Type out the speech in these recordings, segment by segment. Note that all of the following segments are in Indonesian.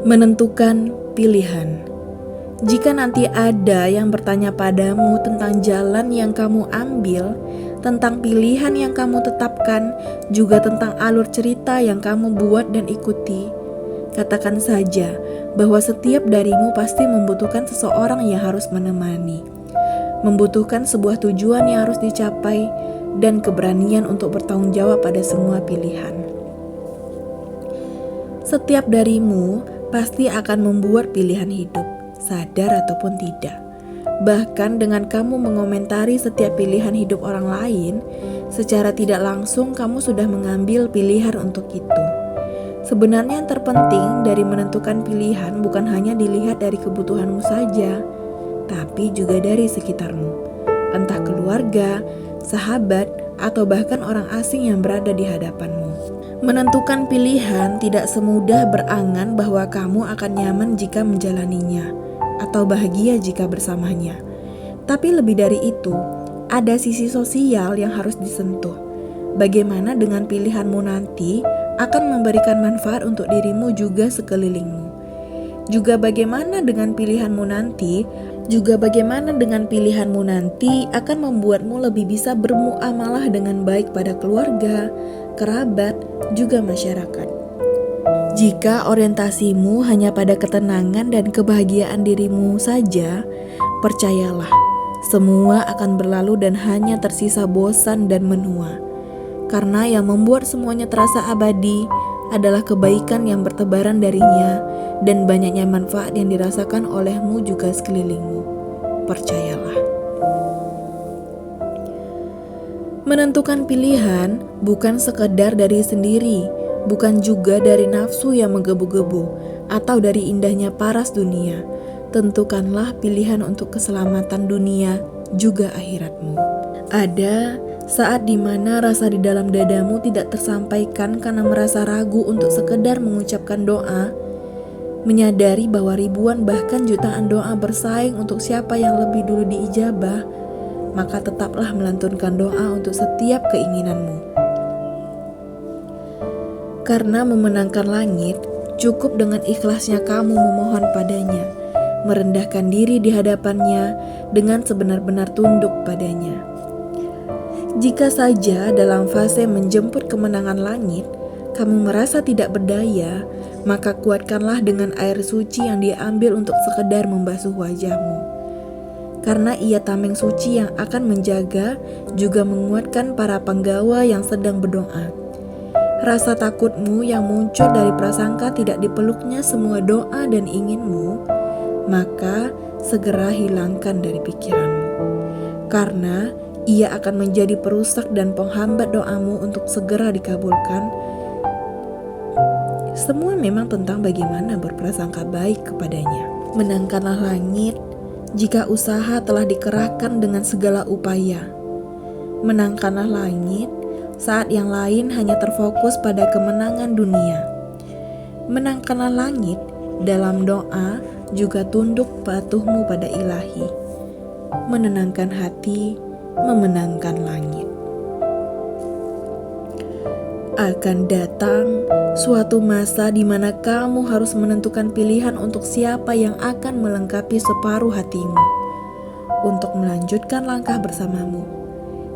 Menentukan pilihan. Jika nanti ada yang bertanya padamu tentang jalan yang kamu ambil, tentang pilihan yang kamu tetapkan, juga tentang alur cerita yang kamu buat dan ikuti, katakan saja bahwa setiap darimu pasti membutuhkan seseorang yang harus menemani, membutuhkan sebuah tujuan yang harus dicapai, dan keberanian untuk bertanggung jawab pada semua pilihan. Setiap darimu pasti akan membuat pilihan hidup, sadar ataupun tidak. Bahkan dengan kamu mengomentari setiap pilihan hidup orang lain, secara tidak langsung kamu sudah mengambil pilihan untuk itu. Sebenarnya yang terpenting dari menentukan pilihan bukan hanya dilihat dari kebutuhanmu saja, tapi juga dari sekitarmu, entah keluarga, sahabat, atau bahkan orang asing yang berada di hadapanmu. Menentukan pilihan tidak semudah berangan bahwa kamu akan nyaman jika menjalaninya, atau bahagia jika bersamanya. Tapi lebih dari itu, ada sisi sosial yang harus disentuh. Bagaimana dengan pilihanmu nanti akan memberikan manfaat untuk dirimu juga sekelilingmu. Juga bagaimana dengan pilihanmu nanti akan membuatmu lebih bisa bermuamalah dengan baik pada keluarga, kerabat, juga masyarakat. Jika orientasimu hanya pada ketenangan dan kebahagiaan dirimu saja, percayalah, semua akan berlalu dan hanya tersisa bosan dan menua. Karena yang membuat semuanya terasa abadi adalah kebaikan yang bertebaran darinya dan banyaknya manfaat yang dirasakan olehmu juga sekelilingmu. Percayalah. Menentukan pilihan bukan sekedar dari sendiri, bukan juga dari nafsu yang menggebu-gebu atau dari indahnya paras dunia. Tentukanlah pilihan untuk keselamatan dunia juga akhiratmu. Ada saat dimana rasa di dalam dadamu tidak tersampaikan karena merasa ragu untuk sekedar mengucapkan doa, menyadari bahwa ribuan bahkan jutaan doa bersaing untuk siapa yang lebih dulu diijabah, maka tetaplah melantunkan doa untuk setiap keinginanmu. Karena memenangkan langit, cukup dengan ikhlasnya kamu memohon padanya, merendahkan diri di hadapannya dengan sebenar-benar tunduk padanya. Jika saja dalam fase menjemput kemenangan langit, kamu merasa tidak berdaya, maka kuatkanlah dengan air suci yang diambil untuk sekedar membasuh wajahmu. Karena ia tameng suci yang akan menjaga, juga menguatkan para penggawa yang sedang berdoa. Rasa takutmu yang muncul dari prasangka tidak dipeluknya semua doa dan inginmu, maka segera hilangkan dari pikiranmu. Karena ia akan menjadi perusak dan penghambat doamu untuk segera dikabulkan. Semua memang tentang bagaimana berprasangka baik kepadanya. Menangkanlah langit jika usaha telah dikerahkan dengan segala upaya. Menangkanlah langit saat yang lain hanya terfokus pada kemenangan dunia. Menangkanlah langit dalam doa juga tunduk patuhmu pada Ilahi. Menenangkan hati, memenangkan langit. Akan datang suatu masa di mana kamu harus menentukan pilihan untuk siapa yang akan melengkapi separuh hatimu untuk melanjutkan langkah bersamamu.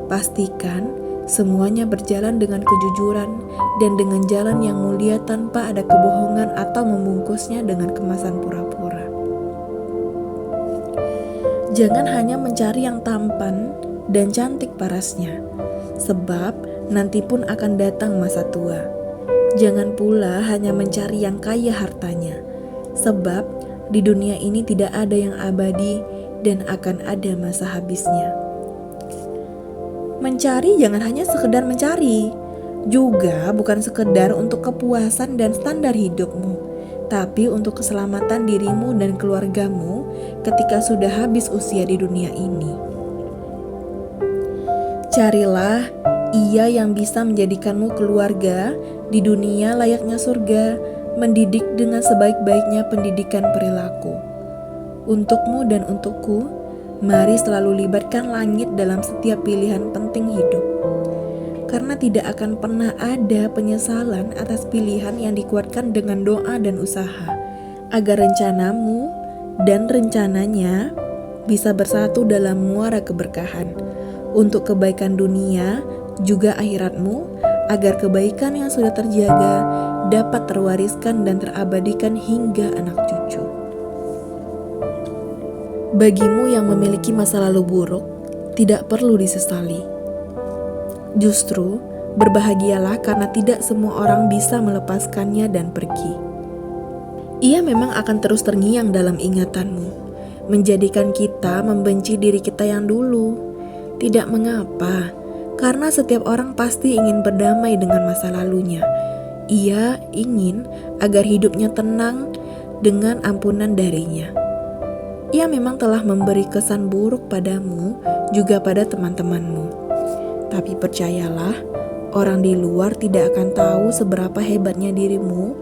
Pastikan semuanya berjalan dengan kejujuran dan dengan jalan yang mulia tanpa ada kebohongan atau membungkusnya dengan kemasan pura-pura. Jangan hanya mencari yang tampan dan cantik parasnya, sebab nanti pun akan datang masa tua. Jangan pula hanya mencari yang kaya hartanya, sebab di dunia ini tidak ada yang abadi dan akan ada masa habisnya. Mencari jangan hanya sekedar mencari, juga bukan sekedar untuk kepuasan dan standar hidupmu, tapi untuk keselamatan dirimu dan keluargamu ketika sudah habis usia di dunia ini. Carilah ia yang bisa menjadikanmu keluarga di dunia layaknya surga, mendidik dengan sebaik-baiknya pendidikan perilaku. Untukmu dan untukku, mari selalu libatkan langit dalam setiap pilihan penting hidup. Karena tidak akan pernah ada penyesalan atas pilihan yang dikuatkan dengan doa dan usaha, agar rencanamu dan rencananya bisa bersatu dalam muara keberkahan untuk kebaikan dunia juga akhiratmu, agar kebaikan yang sudah terjaga dapat terwariskan dan terabadikan hingga anak cucu. Bagimu yang memiliki masa lalu buruk, tidak perlu disesali. Justru, berbahagialah karena tidak semua orang bisa melepaskannya dan pergi. Ia memang akan terus terngiang dalam ingatanmu, menjadikan kita membenci diri kita yang dulu. Tidak mengapa, karena setiap orang pasti ingin berdamai dengan masa lalunya. Ia ingin agar hidupnya tenang dengan ampunan darinya. Ia memang telah memberi kesan buruk padamu, juga pada teman-temanmu. Tapi percayalah, orang di luar tidak akan tahu seberapa hebatnya dirimu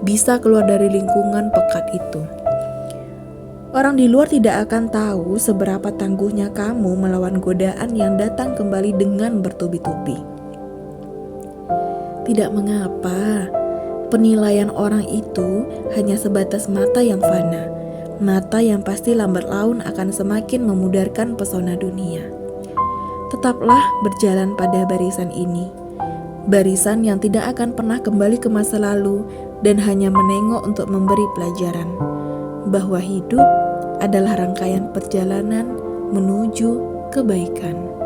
bisa keluar dari lingkungan pekat itu. Orang di luar tidak akan tahu seberapa tangguhnya kamu melawan godaan yang datang kembali dengan bertubi-tubi. Tidak mengapa, penilaian orang itu hanya sebatas mata yang fana. Mata yang pasti lambat laun akan semakin memudarkan pesona dunia. Tetaplah berjalan pada barisan ini. Barisan yang tidak akan pernah kembali ke masa lalu dan hanya menengok untuk memberi pelajaran bahwa hidup adalah rangkaian perjalanan menuju kebaikan.